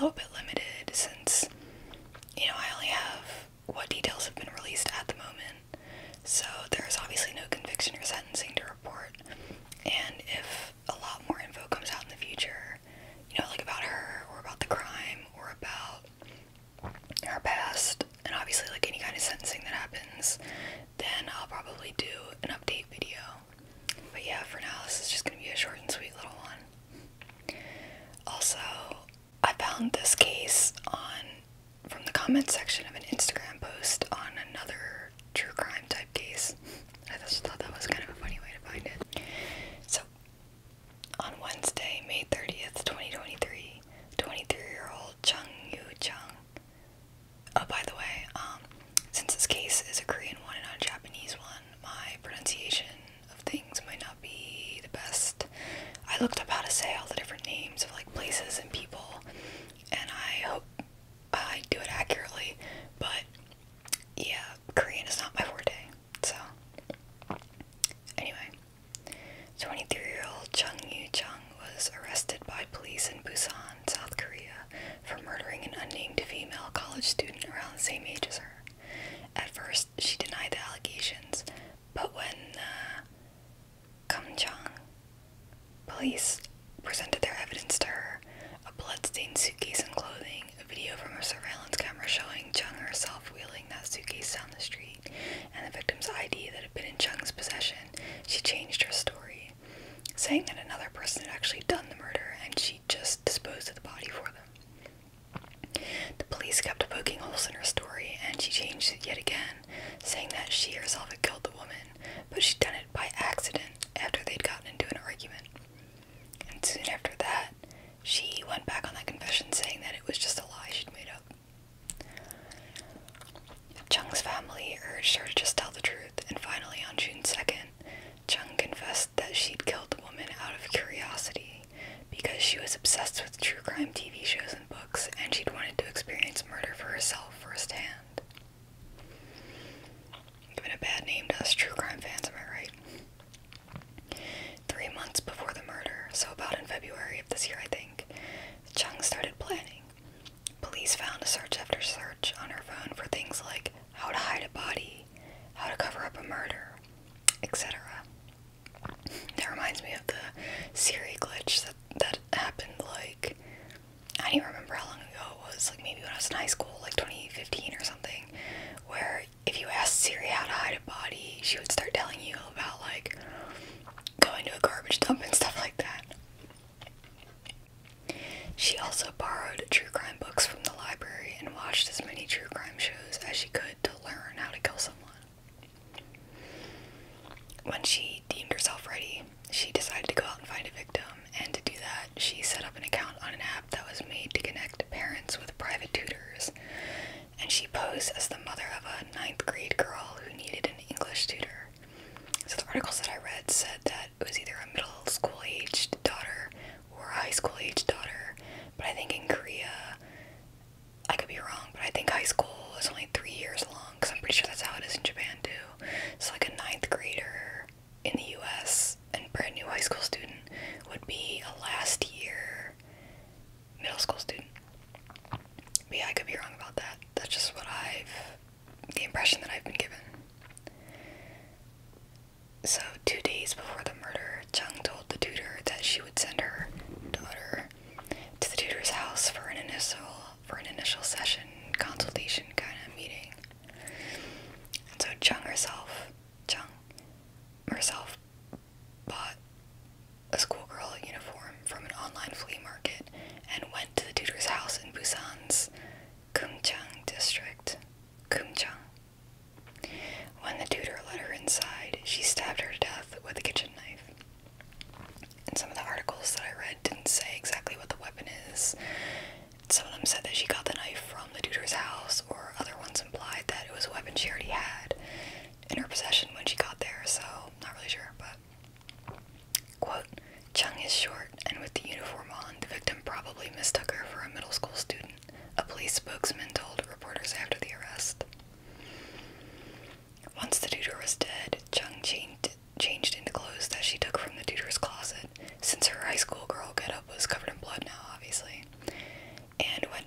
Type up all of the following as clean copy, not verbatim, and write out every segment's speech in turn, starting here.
little bit limited since, I only have what details have been released at the moment. So there's obviously no conviction or sentencing to report. And if a lot more info comes out in the future, like about her or about the crime or about her past, and obviously like any kind of sentencing that happens, then I'll probably do an update video. But yeah, for now this is just going to be a short and sweet little one. Also, I found this case from the comment section of an Instagram post on another true crime type case. I just thought that was kind of a funny way to find it. So, on Wednesday, May 30th, 2023, 23-year-old Jung Yoo-Jung. Oh, by the way, since this case is a Korean one and not a Japanese one, my pronunciation of things might not be the best. I looked up how to say all the different names of like places and people, and I hope I do it accurately, but yeah, Korean is not my forte. So, anyway, 23-year-old Jung Yoo-Jung was arrested by police in Busan, South Korea, for murdering an unnamed female college student around the same age as her. At first, she denied the allegations, but when Kumjang police presented their evidence to her, a blood-stained suitcase and clothing, a video from a surveillance camera showing Jung herself wheeling that suitcase down the street, and the victim's ID that had been in Jung's possession, she changed her story, saying that another person had actually done the murder and she just disposed of the body for them. The police kept poking holes in her story, and she changed it yet again, saying that she herself had killed the woman, but she'd done it by accident after they'd gotten into an argument. And soon after that, she went back on that confession, saying that it was just a lie she'd made up. Jung's family urged her to just tell the truth, and finally on June 2nd, Jung confessed that she'd killed the woman out of curiosity because she was obsessed with true crime TV shows and books, and she'd wanted to experience murder for herself firsthand. Given a bad name to us true crime fans, am I right? 3 months before the murder, so about in February of this year I think, Jung started planning. Police found a search after search on her phone for things like how to hide a body, how to cover up a murder, etc. That reminds me of the Siri glitch that happened, like, I don't even remember how long ago it was, like maybe when I was in high school, like 2015 or something, where if you asked Siri how to hide a body, she would start telling you about, like, going to a garbage dump and stuff like that. She also borrowed true crime books from the library and watched as many true crime shows as she could to learn how to kill someone. When she deemed herself ready, she decided to go out and find a victim, and to do that, she set up an account on an app that was made to connect parents with private tutors, and she posed as the mother of a 9th grade girl who needed an English tutor. So the articles that I read said that it was either a middle school-aged daughter or a high school-aged daughter, but I think in Korea, I could be wrong, but I think high school is only 3 years long, because I'm pretty sure that's how it is in Japan too. So like a 9th grader in the US and brand new high school student would be a last year middle school student. But yeah, I could be wrong about that. That's just the impression that I've been given. So 2 days before the murder, Jung told the tutor that she would send her daughter to the tutor's house for an initial session, consultation kind of meeting. And so Jung herself bought a schoolgirl uniform from an online flea market and went to the tutor's house in Busan's Kumjang district. Kumjang. When the tutor let her inside, she stabbed her to death with a kitchen knife. And some of the articles that I read didn't say exactly what the weapon is. Some of them said that she got the knife from the tutor's house, or other ones implied that it was a weapon she already had in her possession when she got there, so not really sure, but quote, Jung is short, and with the uniform on, the victim probably mistook her for a middle school student, a police spokesman told reporters after the arrest. Once the tutor was dead, Jung changed into clothes that she took from the tutor's closet, since her high school girl getup was covered in blood now, obviously, and went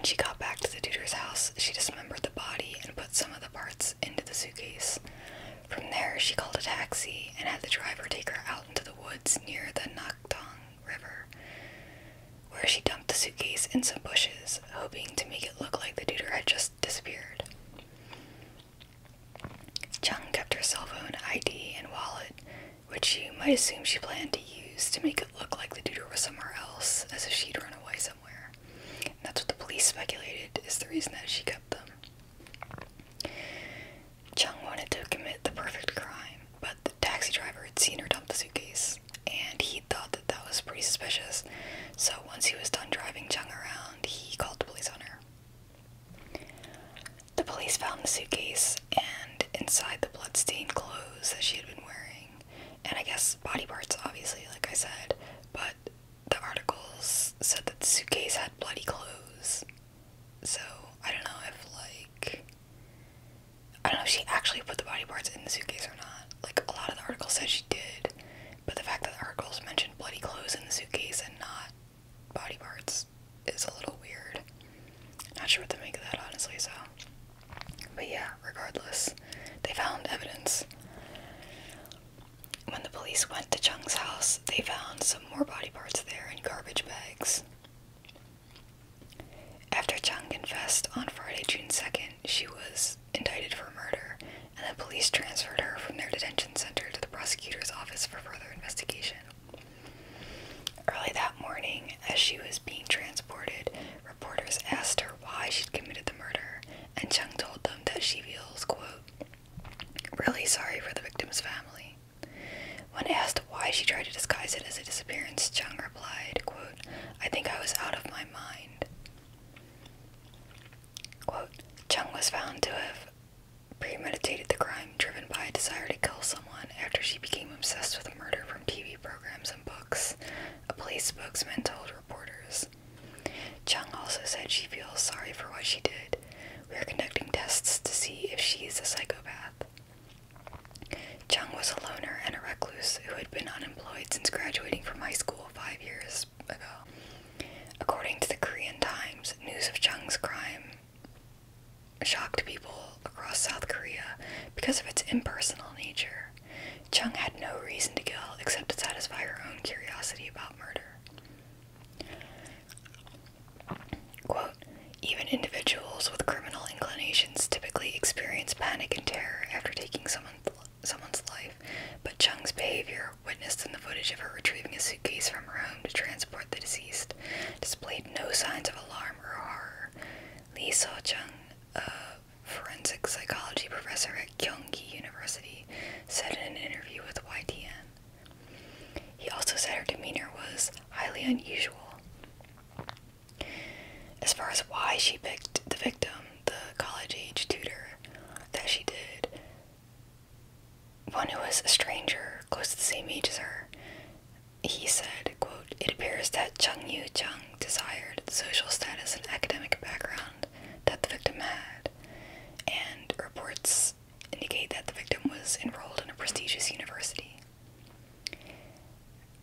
she got back to the tutor's house, she dismembered the body and put some of the parts into the suitcase. From there, she called a taxi and had the driver take her out into the woods near the Nakdong River, where she dumped the suitcase in some bushes, hoping to make it look like the tutor had just disappeared. Jung kept her cell phone, ID, and wallet, which you might assume she planned to use to make it look like the tutor was somewhere else, as if she'd run away somewhere. And that's what the police speculated is the reason that she kept them. Jung wanted to commit the perfect crime, but the taxi driver had seen her dump the suitcase, and he thought that that was pretty suspicious, so once he was done driving Jung around, he called the police on her. The police found the suitcase, and inside the blood-stained clothes that she had been wearing, and I guess body parts, obviously, like I said, but the articles said that the suitcase had bloody clothes, so I don't know if she actually put the body parts in the suitcase or not. Like, a lot of the articles said she did, but the fact that the articles mentioned bloody clothes in the suitcase and not body parts is a little weird. Not sure what to make of that, honestly, so. But yeah, regardless, they found evidence. When the police went to Jung's house, they found some more body parts there in garbage bags. After Jung confessed on Friday, June 2nd, she was indicted for murder, and the police transferred her from their detention center to the prosecutor's office for further investigation. Early that morning, as she was being transported, reporters asked her why she'd committed the murder, and Jung told them that she feels, quote, really sorry for the victim's family. When asked why she tried to disguise it as a disappearance, Jung replied, quote, I think I was out of my mind. Quote, Jung was found to have premeditated the crime driven by a desire to kill someone after she became obsessed with murder from TV programs and books, a police spokesman told reporters. Jung also said she feels sorry for what she did. We are conducting tests to see if she's a psychopath. Jung was a loner and a recluse who had been unemployed since graduating from high school 5 years ago. According to the Korean Times, news of Jung's crime shocked people across South Korea because of its impersonal nature. Jung had no reason to kill except to satisfy her own curiosity about murder. Quote, even individuals with criminal inclinations typically experience panic and terror after taking someone's life, but Jung's behavior, witnessed in the footage of her retrieving a suitcase from her home to transport the deceased, displayed no signs of alarm or horror. Lee So-jung, a forensic psychology professor at Gyeonggi University, said in an interview with YTN. He also said her demeanor was highly unusual. As far as why she picked the victim, the college-age tutor that she did, one who was a stranger close to the same age as her, he said, quote, it appears that Jung Yoo-Jung desired the social status and academic background that the victim had, and reports indicate that the victim was enrolled in a prestigious university.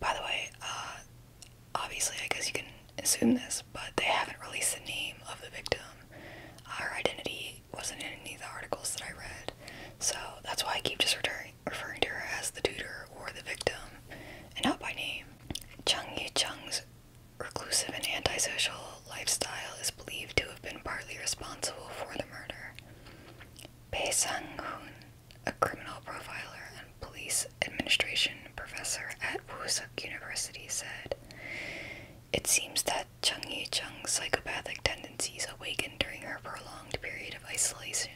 By the way, obviously I guess you can assume this, but they haven't released the name of the victim. Her identity wasn't in any of the articles that I read, so that's why I keep just referring to her as the tutor or the victim, and not by name. Jung Yoo-Jung's reclusive and antisocial lifestyle is believed to have been partly responsible for the murder. Bae Sang-hoon, a criminal profiler and police administration professor at Busan University, said, it seems that Jung Yoo-Jung's psychopathic tendencies awakened during her prolonged period of isolation.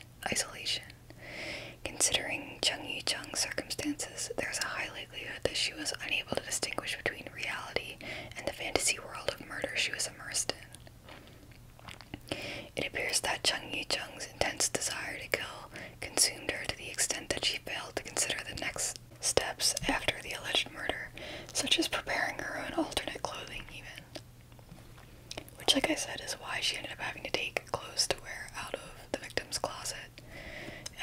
Considering Jung Yoo-Jung's circumstances, there's a high likelihood that she was unable to distinguish between reality and the fantasy world of murder she was immersed in. It appears that Jung Yoo-Jung's intense desire to kill consumed her to the extent that she failed to consider the next steps after the alleged murder, such as preparing her own alternate clothing even. Which, like I said, is why she ended up having to take clothes to wear out of the victim's closet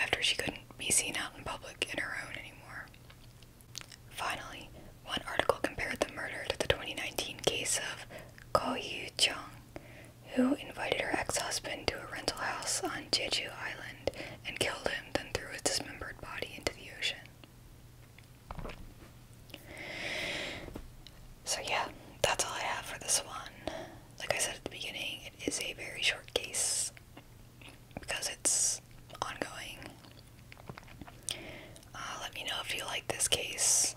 after she couldn't be seen out in public in her own anymore. Finally, one article compared the murder to the 2019 case of Ko Yoo-jung, who invited her ex-husband to a rental house on Jeju Island and killed him, then threw his dismembered body into the ocean. So yeah, that's all I have for this one. Like I said at the beginning, it is a very short case because it's ongoing. Let me know if you like this case.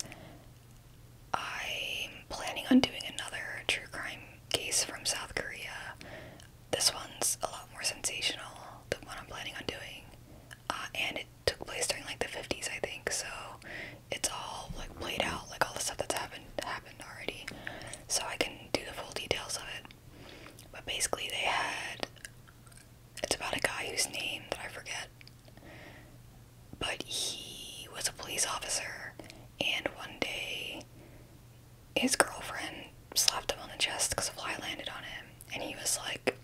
I'm planning on doing another true crime case from South Korea. This one's a lot more sensational than what I'm planning on doing. And it took place during like the 50s, I think, so it's all like played out, like all the stuff that's happened already. So I can do the full details of it. But basically it's about a guy whose name that I forget. But he was a police officer, and one day his girlfriend slapped him on the chest because a fly landed on him, and he was like,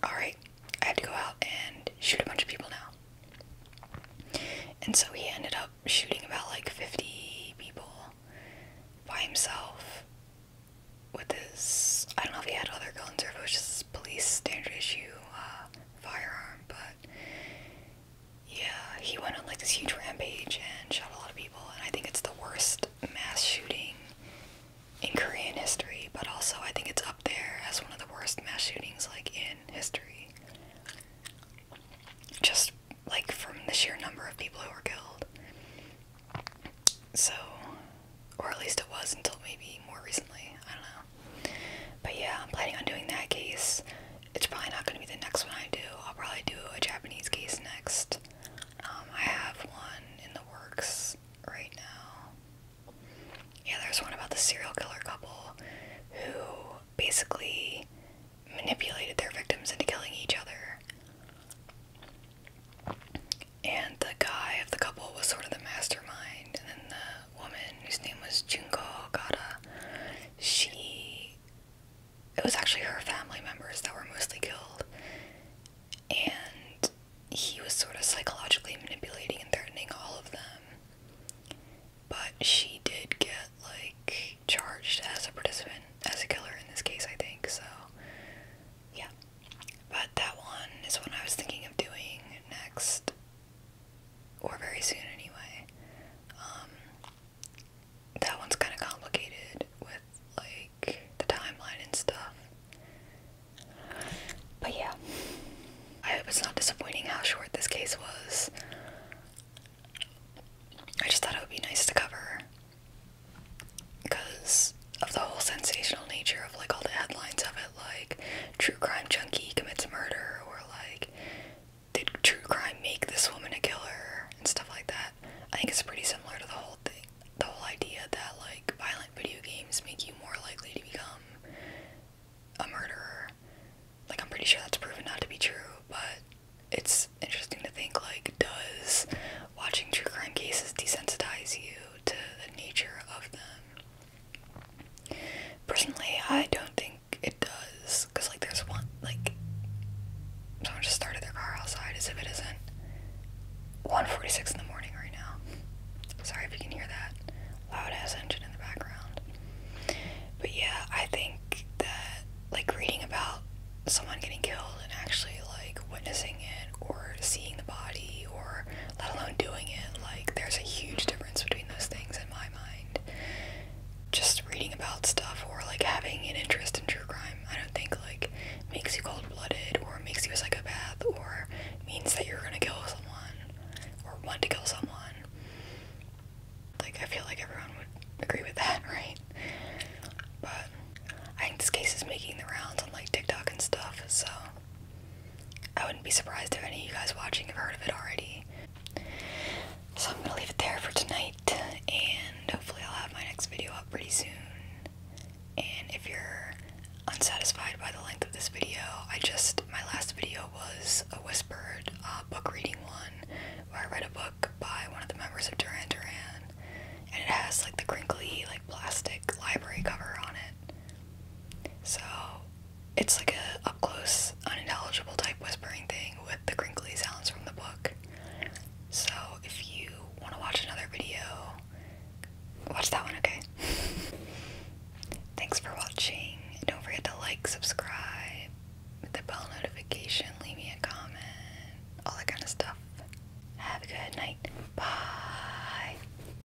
alright, I have to go out and shoot a bunch of people now. And so he ended up shooting about like 50 people by himself with his, I don't know if he had other guns or if it was just his police standard issue firearm, but yeah, he went on like this huge rampage and shot a lot of people, and I think it's the worst mass shooting in Korean history, but also I think it's up there as one of the worst mass shootings like in history. Just like from the sheer number of people who were killed. So, or at least it was until maybe more recently, I don't know. But yeah, I'm planning on doing that case. It's probably not going to be the next one I do. I'll probably do a Japanese case next. I have one in the works right now. Yeah, there's one about the serial killer couple who basically manipulated their victims into killing each other. And the guy of the couple was sort of the mastermind, and then the woman, whose name was Jung Yoo-Jung, it was actually her family members that were mostly killed. And he was sort of psychologically manipulating and threatening all of them. But she did get, like, charged as a participant, as a killer in this case, I think, so, yeah. But that one is one I was thinking of doing next, or very soon anyway. That one's kind of complicated with, like, the timeline and stuff. But yeah, I hope it's not disappointing how short this case was. I just thought it would be nice to cover because of the whole sensational nature of like all the headlines of it, like true crime junkie commits murder, or like did true crime make this woman a killer and stuff like that. I think it's pretty similar to the whole thing, the whole idea that like violent video games make you more likely to become a murderer. Like, I'm pretty sure that's proven not to be true, but it's interesting to think, like, does watching true crime cases desensitize you to the nature of them? Personally, I don't think it does, because, like, there's one, like, someone just started their car outside as if it isn't 1:46 in the morning right now. Sorry if you can hear that loud-ass engine in the background. But yeah, I think that, like, reading about someone getting killed and actually like witnessing it or seeing the body or let alone doing it, like there's a huge difference between those things in my mind. Just reading about stuff or like having an interest in true crime, I don't think like makes you cold-blooded or makes you a psychopath or means that you're gonna kill someone or want to kill someone. Like, I feel like everyone would agree with that, right? But I think this case is making the rounds on like TikTok and stuff, so I wouldn't be surprised if any of you guys watching have heard of it already. So I'm gonna leave it there for tonight, and hopefully I'll have my next video up pretty soon. And if you're unsatisfied by the length of this video, my last video was a whispered book reading one, where I read a book by one of the members of Duran Duran, and it has like the crinkly like plastic library cover on it. So it's like a up-close, unintelligible type whispering thing with the crinkly sounds from the book. So if you want to watch another video, watch that one, okay? Thanks for watching. Don't forget to like, subscribe, hit the bell good night.